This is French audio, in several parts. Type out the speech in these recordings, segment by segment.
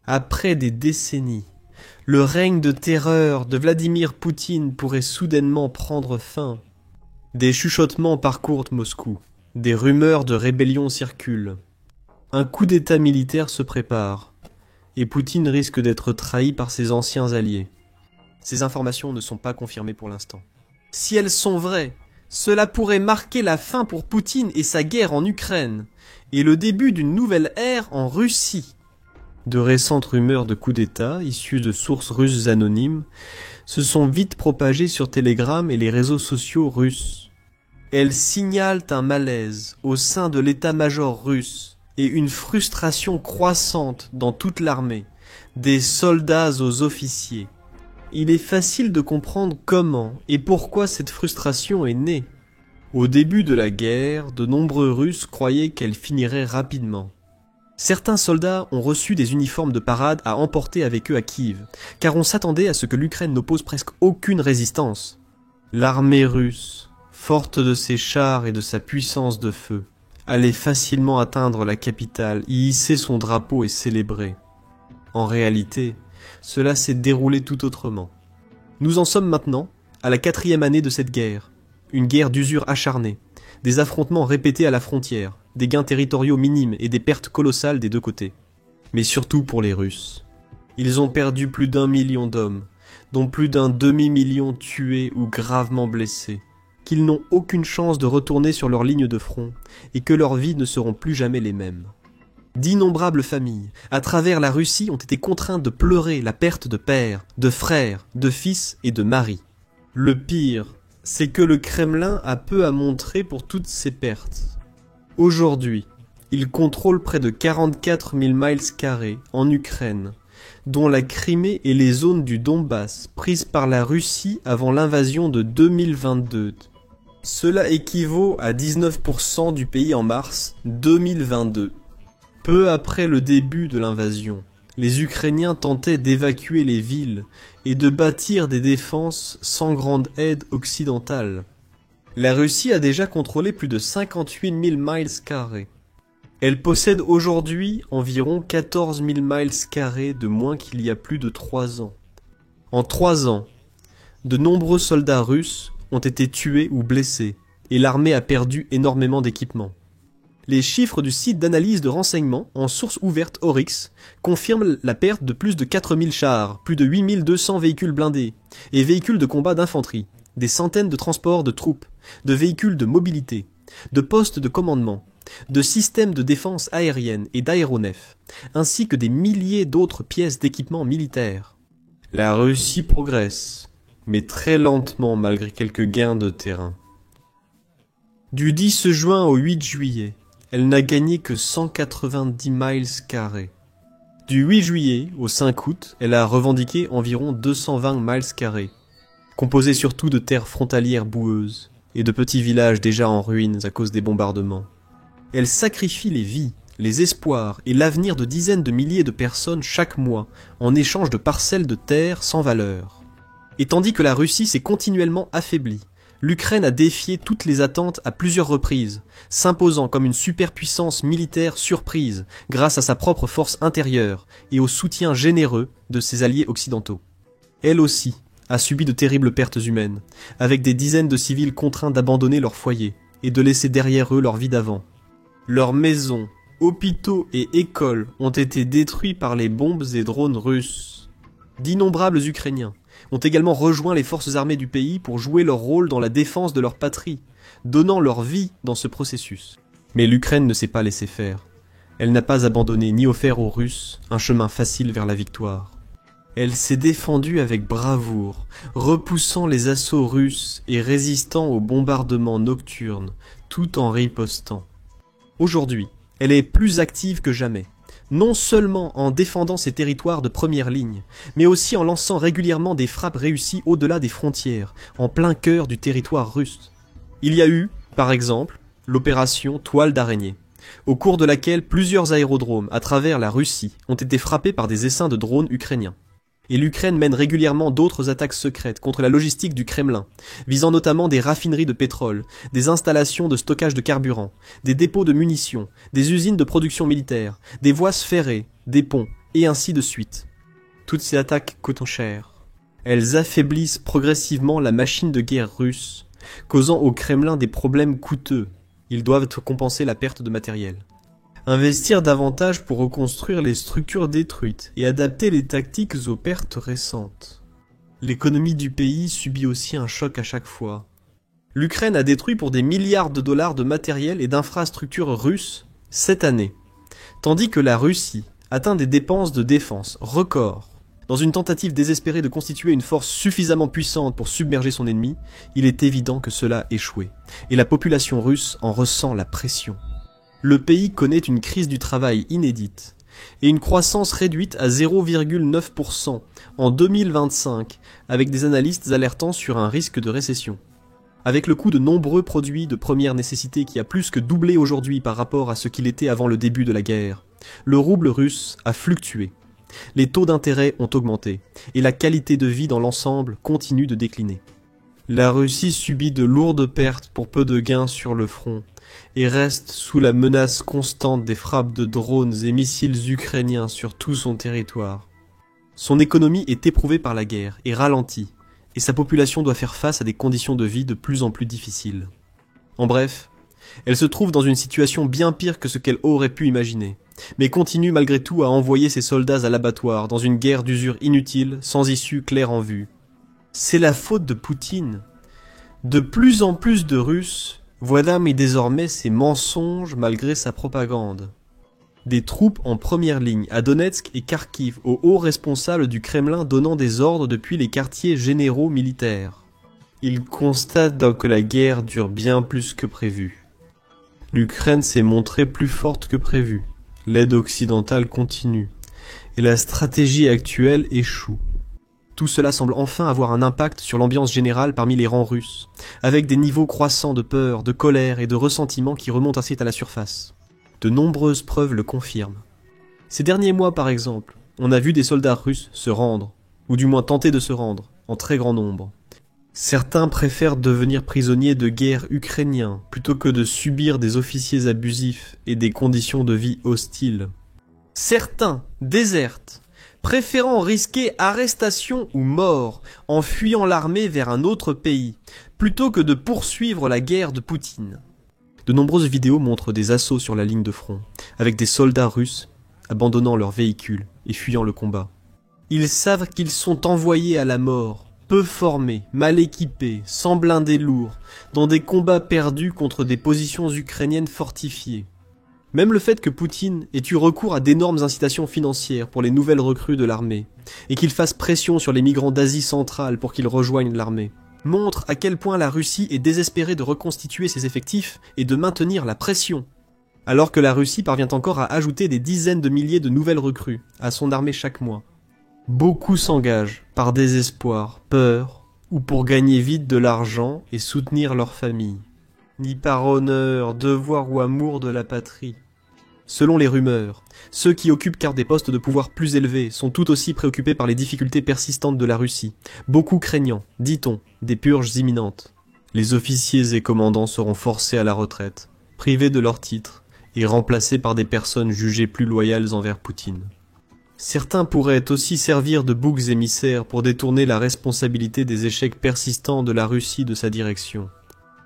Après des décennies, le règne de terreur de Vladimir Poutine pourrait soudainement prendre fin. Des chuchotements parcourent Moscou, des rumeurs de rébellion circulent. Un coup d'état militaire se prépare, et Poutine risque d'être trahi par ses anciens alliés. Ces informations ne sont pas confirmées pour l'instant. Si elles sont vraies, cela pourrait marquer la fin pour Poutine et sa guerre en Ukraine, et le début d'une nouvelle ère en Russie. De récentes rumeurs de coup d'état, issues de sources russes anonymes, se sont vite propagées sur Telegram et les réseaux sociaux russes. Elles signalent un malaise au sein de l'état-major russe et une frustration croissante dans toute l'armée, des soldats aux officiers. Il est facile de comprendre comment et pourquoi cette frustration est née. Au début de la guerre, de nombreux Russes croyaient qu'elle finirait rapidement. Certains soldats ont reçu des uniformes de parade à emporter avec eux à Kiev, car on s'attendait à ce que l'Ukraine n'oppose presque aucune résistance. L'armée russe, forte de ses chars et de sa puissance de feu, allait facilement atteindre la capitale, y hisser son drapeau et célébrer. En réalité, cela s'est déroulé tout autrement. Nous en sommes maintenant à la 4e année de cette guerre, une guerre d'usure acharnée, des affrontements répétés à la frontière, des gains territoriaux minimes et des pertes colossales des deux côtés. Mais surtout pour les Russes. Ils ont perdu plus d'1 million d'hommes, dont plus d'un demi-million tués ou gravement blessés, qu'ils n'ont aucune chance de retourner sur leur ligne de front et que leurs vies ne seront plus jamais les mêmes. D'innombrables familles, à travers la Russie, ont été contraintes de pleurer la perte de pères, de frères, de fils et de maris. Le pire, c'est que le Kremlin a peu à montrer pour toutes ces pertes. Aujourd'hui, il contrôle près de 44 000 miles carrés en Ukraine, dont la Crimée et les zones du Donbass prises par la Russie avant l'invasion de 2022. Cela équivaut à 19% du pays en mars 2022. Peu après le début de l'invasion, les Ukrainiens tentaient d'évacuer les villes et de bâtir des défenses sans grande aide occidentale. La Russie a déjà contrôlé plus de 58 000 miles carrés. Elle possède aujourd'hui environ 14 000 miles carrés de moins qu'il y a plus de 3 ans. En 3 ans, de nombreux soldats russes ont été tués ou blessés, et l'armée a perdu énormément d'équipements. Les chiffres du site d'analyse de renseignements en source ouverte Oryx confirment la perte de plus de 4000 chars, plus de 8200 véhicules blindés et véhicules de combat d'infanterie, des centaines de transports de troupes, de véhicules de mobilité, de postes de commandement, de systèmes de défense aérienne et d'aéronefs, ainsi que des milliers d'autres pièces d'équipement militaire. La Russie progresse, mais très lentement malgré quelques gains de terrain. Du 10 juin au 8 juillet, elle n'a gagné que 190 miles carrés. Du 8 juillet au 5 août, elle a revendiqué environ 220 miles carrés, composés surtout de terres frontalières boueuses et de petits villages déjà en ruines à cause des bombardements. Elle sacrifie les vies, les espoirs et l'avenir de dizaines de milliers de personnes chaque mois en échange de parcelles de terre sans valeur. Et tandis que la Russie s'est continuellement affaiblie, l'Ukraine a défié toutes les attentes à plusieurs reprises, s'imposant comme une superpuissance militaire surprise grâce à sa propre force intérieure et au soutien généreux de ses alliés occidentaux. Elle aussi a subi de terribles pertes humaines, avec des dizaines de civils contraints d'abandonner leur foyer et de laisser derrière eux leur vie d'avant. Leurs maisons, hôpitaux et écoles ont été détruits par les bombes et drones russes. D'innombrables Ukrainiens ont également rejoint les forces armées du pays pour jouer leur rôle dans la défense de leur patrie, donnant leur vie dans ce processus. Mais l'Ukraine ne s'est pas laissée faire. Elle n'a pas abandonné ni offert aux Russes un chemin facile vers la victoire. Elle s'est défendue avec bravoure, repoussant les assauts russes et résistant aux bombardements nocturnes, tout en ripostant. Aujourd'hui, elle est plus active que jamais. Non seulement en défendant ses territoires de première ligne, mais aussi en lançant régulièrement des frappes réussies au-delà des frontières, en plein cœur du territoire russe. Il y a eu, par exemple, l'opération Toile d'araignée, au cours de laquelle plusieurs aérodromes à travers la Russie ont été frappés par des essaims de drones ukrainiens. Et l'Ukraine mène régulièrement d'autres attaques secrètes contre la logistique du Kremlin, visant notamment des raffineries de pétrole, des installations de stockage de carburant, des dépôts de munitions, des usines de production militaire, des voies ferrées, des ponts et ainsi de suite. Toutes ces attaques coûtent cher. Elles affaiblissent progressivement la machine de guerre russe, causant au Kremlin des problèmes coûteux. Ils doivent compenser la perte de matériel. Investir davantage pour reconstruire les structures détruites et adapter les tactiques aux pertes récentes. L'économie du pays subit aussi un choc à chaque fois. L'Ukraine a détruit pour des milliards de dollars de matériel et d'infrastructures russes cette année, tandis que la Russie atteint des dépenses de défense records. Dans une tentative désespérée de constituer une force suffisamment puissante pour submerger son ennemi, il est évident que cela a échoué, et la population russe en ressent la pression. Le pays connaît une crise du travail inédite, et une croissance réduite à 0,9% en 2025, avec des analystes alertant sur un risque de récession. Avec le coût de nombreux produits de première nécessité qui a plus que doublé aujourd'hui par rapport à ce qu'il était avant le début de la guerre, le rouble russe a fluctué. Les taux d'intérêt ont augmenté, et la qualité de vie dans l'ensemble continue de décliner. La Russie subit de lourdes pertes pour peu de gains sur le front, et reste sous la menace constante des frappes de drones et missiles ukrainiens sur tout son territoire. Son économie est éprouvée par la guerre et ralentie, et sa population doit faire face à des conditions de vie de plus en plus difficiles. En bref, elle se trouve dans une situation bien pire que ce qu'elle aurait pu imaginer, mais continue malgré tout à envoyer ses soldats à l'abattoir dans une guerre d'usure inutile, sans issue claire en vue. C'est la faute de Poutine. De plus en plus de Russes voient désormais ses mensonges malgré sa propagande. Des troupes en première ligne à Donetsk et Kharkiv, aux hauts responsables du Kremlin donnant des ordres depuis les quartiers généraux militaires. Ils constatent que la guerre dure bien plus que prévu. L'Ukraine s'est montrée plus forte que prévu. L'aide occidentale continue. Et la stratégie actuelle échoue. Tout cela semble enfin avoir un impact sur l'ambiance générale parmi les rangs russes, avec des niveaux croissants de peur, de colère et de ressentiment qui remontent assez à la surface. De nombreuses preuves le confirment. Ces derniers mois, par exemple, on a vu des soldats russes se rendre, ou du moins tenter de se rendre, en très grand nombre. Certains préfèrent devenir prisonniers de guerre ukrainiens plutôt que de subir des officiers abusifs et des conditions de vie hostiles. Certains désertent, préférant risquer arrestation ou mort en fuyant l'armée vers un autre pays, plutôt que de poursuivre la guerre de Poutine. De nombreuses vidéos montrent des assauts sur la ligne de front, avec des soldats russes abandonnant leurs véhicules et fuyant le combat. Ils savent qu'ils sont envoyés à la mort, peu formés, mal équipés, sans blindés lourds, dans des combats perdus contre des positions ukrainiennes fortifiées. Même le fait que Poutine ait eu recours à d'énormes incitations financières pour les nouvelles recrues de l'armée, et qu'il fasse pression sur les migrants d'Asie centrale pour qu'ils rejoignent l'armée, montre à quel point la Russie est désespérée de reconstituer ses effectifs et de maintenir la pression, alors que la Russie parvient encore à ajouter des dizaines de milliers de nouvelles recrues à son armée chaque mois. Beaucoup s'engagent par désespoir, peur, ou pour gagner vite de l'argent et soutenir leur famille, ni par honneur, devoir ou amour de la patrie. Selon les rumeurs, ceux qui occupent car des postes de pouvoir plus élevés sont tout aussi préoccupés par les difficultés persistantes de la Russie, beaucoup craignant, dit-on, des purges imminentes. Les officiers et commandants seront forcés à la retraite, privés de leurs titres et remplacés par des personnes jugées plus loyales envers Poutine. Certains pourraient aussi servir de boucs émissaires pour détourner la responsabilité des échecs persistants de la Russie de sa direction.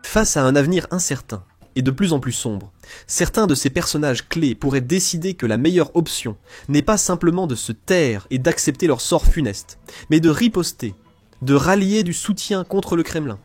Face à un avenir incertain et de plus en plus sombre, certains de ces personnages clés pourraient décider que la meilleure option n'est pas simplement de se taire et d'accepter leur sort funeste, mais de riposter, de rallier du soutien contre le Kremlin,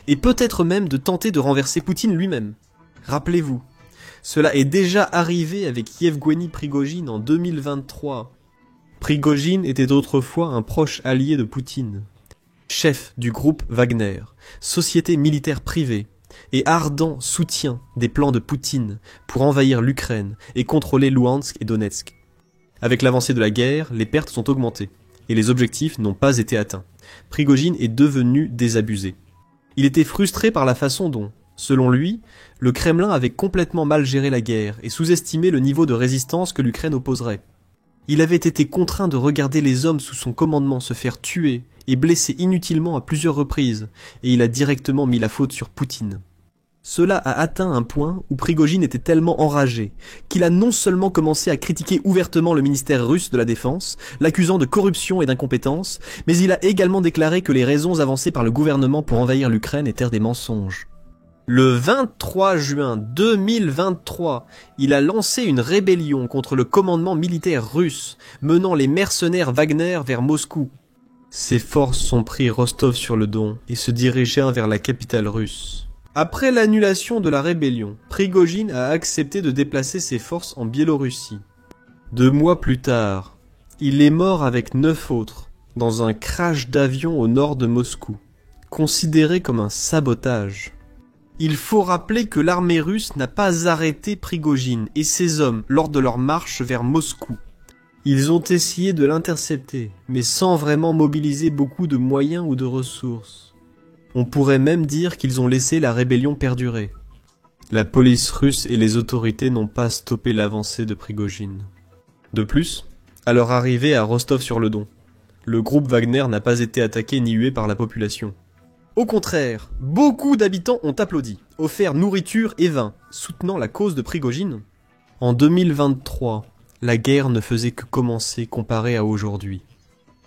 et peut-être même de tenter de renverser Poutine lui-même. Rappelez-vous, cela est déjà arrivé avec Yevgeny Prigojine en 2023. Prigojine était autrefois un proche allié de Poutine, chef du groupe Wagner, société militaire privée, et ardent soutien des plans de Poutine pour envahir l'Ukraine et contrôler Louhansk et Donetsk. Avec l'avancée de la guerre, les pertes sont augmentées, et les objectifs n'ont pas été atteints. Prigojine est devenu désabusé. Il était frustré par la façon dont, selon lui, le Kremlin avait complètement mal géré la guerre et sous-estimé le niveau de résistance que l'Ukraine opposerait. Il avait été contraint de regarder les hommes sous son commandement se faire tuer et blesser inutilement à plusieurs reprises, et il a directement mis la faute sur Poutine. Cela a atteint un point où Prigojine était tellement enragé qu'il a non seulement commencé à critiquer ouvertement le ministère russe de la Défense, l'accusant de corruption et d'incompétence, mais il a également déclaré que les raisons avancées par le gouvernement pour envahir l'Ukraine étaient des mensonges. Le 23 juin 2023, il a lancé une rébellion contre le commandement militaire russe, menant les mercenaires Wagner vers Moscou. Ses forces ont pris Rostov-sur-le-Don et se dirigèrent vers la capitale russe. Après l'annulation de la rébellion, Prigojine a accepté de déplacer ses forces en Biélorussie. 2 mois plus tard, il est mort avec 9 autres, dans un crash d'avion au nord de Moscou, considéré comme un sabotage. Il faut rappeler que l'armée russe n'a pas arrêté Prigojine et ses hommes lors de leur marche vers Moscou. Ils ont essayé de l'intercepter, mais sans vraiment mobiliser beaucoup de moyens ou de ressources. On pourrait même dire qu'ils ont laissé la rébellion perdurer. La police russe et les autorités n'ont pas stoppé l'avancée de Prigojine. De plus, à leur arrivée à Rostov-sur-le-Don, le groupe Wagner n'a pas été attaqué ni hué par la population. Au contraire, beaucoup d'habitants ont applaudi, offert nourriture et vin, soutenant la cause de Prigojine. En 2023, la guerre ne faisait que commencer comparée à aujourd'hui.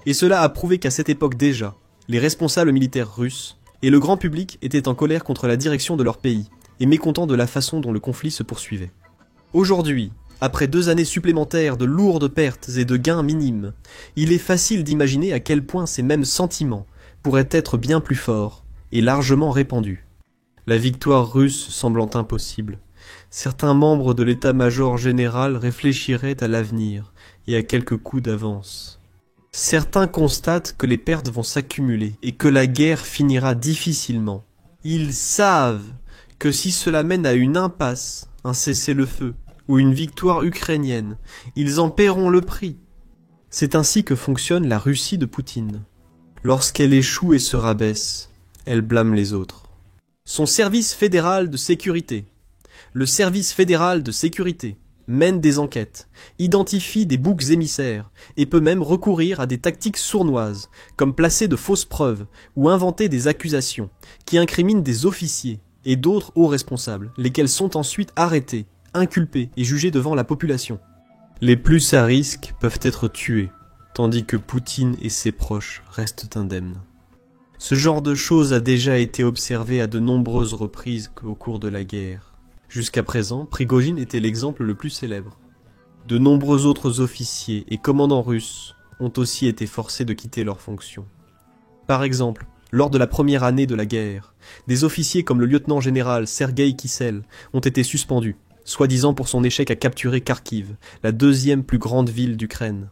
Et cela a prouvé qu'à cette époque déjà, les responsables militaires russes et le grand public étaient en colère contre la direction de leur pays et mécontents de la façon dont le conflit se poursuivait. Aujourd'hui, après 2 années supplémentaires de lourdes pertes et de gains minimes, il est facile d'imaginer à quel point ces mêmes sentiments pourraient être bien plus forts et largement répandus. La victoire russe semblant impossible, certains membres de l'état-major général réfléchiraient à l'avenir et à quelques coups d'avance. Certains constatent que les pertes vont s'accumuler et que la guerre finira difficilement. Ils savent que si cela mène à une impasse, un cessez-le-feu ou une victoire ukrainienne, ils en paieront le prix. C'est ainsi que fonctionne la Russie de Poutine. Lorsqu'elle échoue et se rabaisse, elle blâme les autres. Son service fédéral de sécurité. Le service fédéral de sécurité mène des enquêtes, identifie des boucs émissaires et peut même recourir à des tactiques sournoises, comme placer de fausses preuves ou inventer des accusations qui incriminent des officiers et d'autres hauts responsables, lesquels sont ensuite arrêtés, inculpés et jugés devant la population. Les plus à risque peuvent être tués, tandis que Poutine et ses proches restent indemnes. Ce genre de choses a déjà été observé à de nombreuses reprises au cours de la guerre. Jusqu'à présent, Prigojine était l'exemple le plus célèbre. De nombreux autres officiers et commandants russes ont aussi été forcés de quitter leurs fonctions. Par exemple, lors de la première année de la guerre, des officiers comme le lieutenant-général Sergueï Kissel ont été suspendus, soi-disant pour son échec à capturer Kharkiv, la 2e plus grande ville d'Ukraine.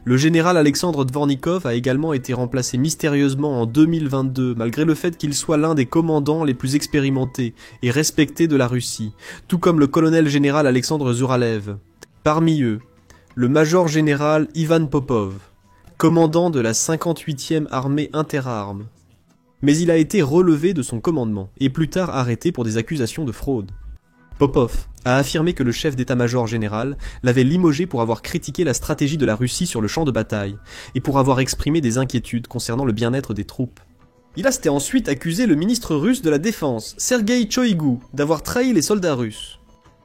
Le général Alexandre Dvornikov a également été remplacé mystérieusement en 2022, malgré le fait qu'il soit l'un des commandants les plus expérimentés et respectés de la Russie, tout comme le colonel général Alexandre Zuralev. Parmi eux, le major général Ivan Popov, commandant de la 58e armée interarmes. Mais il a été relevé de son commandement, et plus tard arrêté pour des accusations de fraude. Popov a affirmé que le chef d'état-major général l'avait limogé pour avoir critiqué la stratégie de la Russie sur le champ de bataille et pour avoir exprimé des inquiétudes concernant le bien-être des troupes. Il a ensuite accusé le ministre russe de la Défense, Sergueï Choïgou, d'avoir trahi les soldats russes.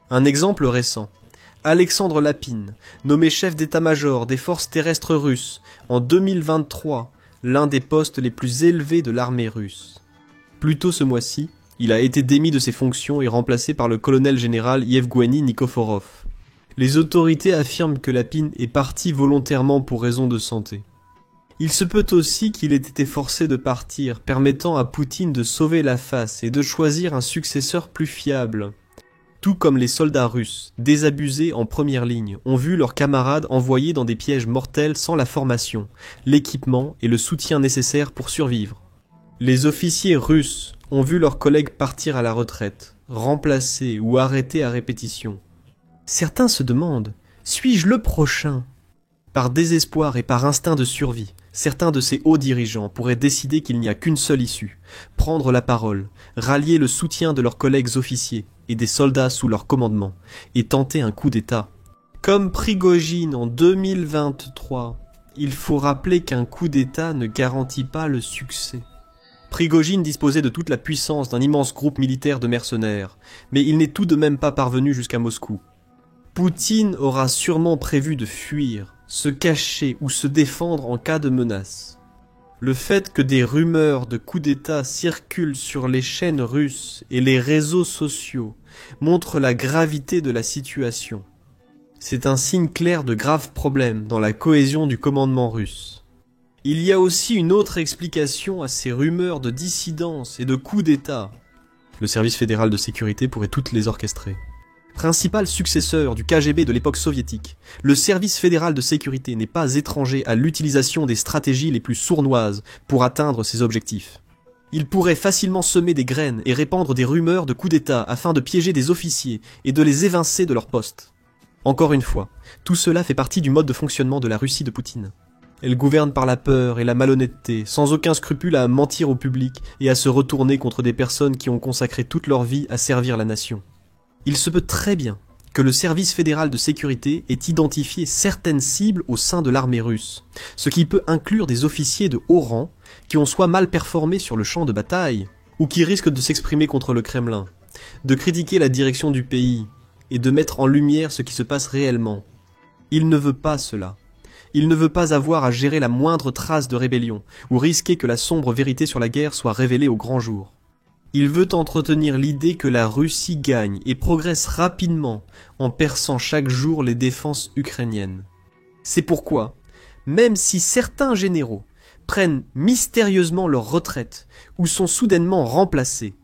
Un exemple récent. Alexandre Lapine, nommé chef d'état-major des forces terrestres russes en 2023, l'un des postes les plus élevés de l'armée russe. Plus tôt ce mois-ci, il a été démis de ses fonctions et remplacé par le colonel général Yevgueni Nikoforov. Les autorités affirment que Lapine est parti volontairement pour raison de santé. Il se peut aussi qu'il ait été forcé de partir, permettant à Poutine de sauver la face et de choisir un successeur plus fiable. Tout comme les soldats russes, désabusés en première ligne, ont vu leurs camarades envoyés dans des pièges mortels sans la formation, l'équipement et le soutien nécessaires pour survivre. Les officiers russes ont vu leurs collègues partir à la retraite, remplacés ou arrêtés à répétition. Certains se demandent, suis-je le prochain ? Par désespoir et par instinct de survie, certains de ces hauts dirigeants pourraient décider qu'il n'y a qu'une seule issue, prendre la parole, rallier le soutien de leurs collègues officiers et des soldats sous leur commandement, et tenter un coup d'État. Comme Prigojine en 2023, il faut rappeler qu'un coup d'État ne garantit pas le succès. Prigojine disposait de toute la puissance d'un immense groupe militaire de mercenaires, mais il n'est tout de même pas parvenu jusqu'à Moscou. Poutine aura sûrement prévu de fuir, se cacher ou se défendre en cas de menace. Le fait que des rumeurs de coup d'État circulent sur les chaînes russes et les réseaux sociaux montre la gravité de la situation. C'est un signe clair de graves problèmes dans la cohésion du commandement russe. Il y a aussi une autre explication à ces rumeurs de dissidence et de coup d'État. Le service fédéral de sécurité pourrait toutes les orchestrer. Principal successeur du KGB de l'époque soviétique, le service fédéral de sécurité n'est pas étranger à l'utilisation des stratégies les plus sournoises pour atteindre ses objectifs. Il pourrait facilement semer des graines et répandre des rumeurs de coups d'État afin de piéger des officiers et de les évincer de leur poste. Encore une fois, tout cela fait partie du mode de fonctionnement de la Russie de Poutine. Elle gouverne par la peur et la malhonnêteté, sans aucun scrupule à mentir au public et à se retourner contre des personnes qui ont consacré toute leur vie à servir la nation. Il se peut très bien que le service fédéral de sécurité ait identifié certaines cibles au sein de l'armée russe, ce qui peut inclure des officiers de haut rang qui ont soit mal performé sur le champ de bataille, ou qui risquent de s'exprimer contre le Kremlin, de critiquer la direction du pays, et de mettre en lumière ce qui se passe réellement. Il ne veut pas cela. Il ne veut pas avoir à gérer la moindre trace de rébellion, ou risquer que la sombre vérité sur la guerre soit révélée au grand jour. Il veut entretenir l'idée que la Russie gagne et progresse rapidement en perçant chaque jour les défenses ukrainiennes. C'est pourquoi, même si certains généraux prennent mystérieusement leur retraite ou sont soudainement remplacés,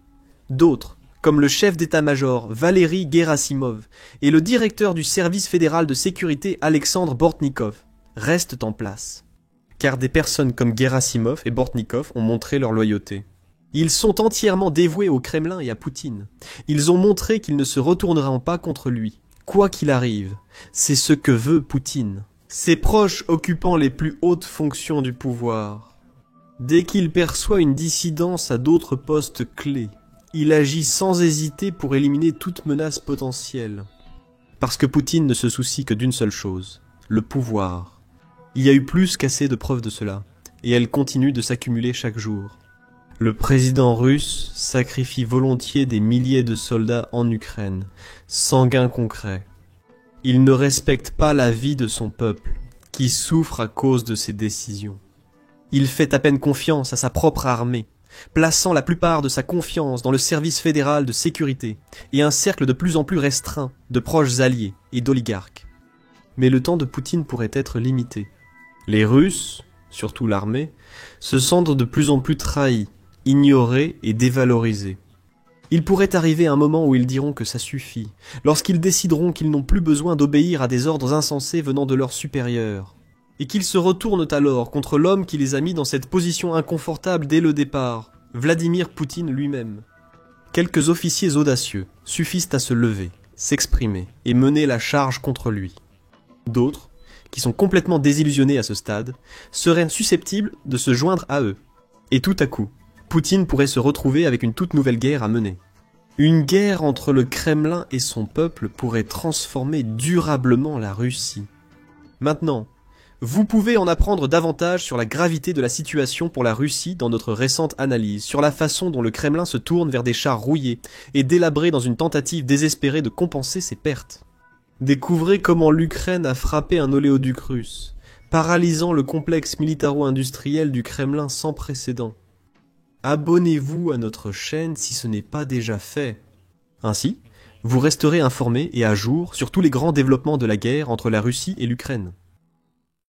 d'autres, comme le chef d'état-major Valéry Gerasimov et le directeur du service fédéral de sécurité Alexandre Bortnikov, restent en place. Car des personnes comme Gerasimov et Bortnikov ont montré leur loyauté. Ils sont entièrement dévoués au Kremlin et à Poutine. Ils ont montré qu'ils ne se retourneront pas contre lui, quoi qu'il arrive. C'est ce que veut Poutine. Ses proches occupant les plus hautes fonctions du pouvoir. Dès qu'il perçoit une dissidence à d'autres postes clés, il agit sans hésiter pour éliminer toute menace potentielle. Parce que Poutine ne se soucie que d'une seule chose, le pouvoir. Il y a eu plus qu'assez de preuves de cela, et elles continuent de s'accumuler chaque jour. Le président russe sacrifie volontiers des milliers de soldats en Ukraine, sans gain concret. Il ne respecte pas la vie de son peuple, qui souffre à cause de ses décisions. Il fait à peine confiance à sa propre armée, plaçant la plupart de sa confiance dans le service fédéral de sécurité et un cercle de plus en plus restreint de proches alliés et d'oligarques. Mais le temps de Poutine pourrait être limité. Les Russes, surtout l'armée, se sentent de plus en plus trahis, ignorés et dévalorisés. Il pourrait arriver un moment où ils diront que ça suffit, lorsqu'ils décideront qu'ils n'ont plus besoin d'obéir à des ordres insensés venant de leurs supérieurs, et qu'ils se retournent alors contre l'homme qui les a mis dans cette position inconfortable dès le départ, Vladimir Poutine lui-même. Quelques officiers audacieux suffisent à se lever, s'exprimer et mener la charge contre lui. D'autres, qui sont complètement désillusionnés à ce stade, seraient susceptibles de se joindre à eux. Et tout à coup, Poutine pourrait se retrouver avec une toute nouvelle guerre à mener. Une guerre entre le Kremlin et son peuple pourrait transformer durablement la Russie. Maintenant, vous pouvez en apprendre davantage sur la gravité de la situation pour la Russie dans notre récente analyse, sur la façon dont le Kremlin se tourne vers des chars rouillés et délabrés dans une tentative désespérée de compenser ses pertes. Découvrez comment l'Ukraine a frappé un oléoduc russe, paralysant le complexe militaro-industriel du Kremlin sans précédent. Abonnez-vous à notre chaîne si ce n'est pas déjà fait. Ainsi, vous resterez informé et à jour sur tous les grands développements de la guerre entre la Russie et l'Ukraine.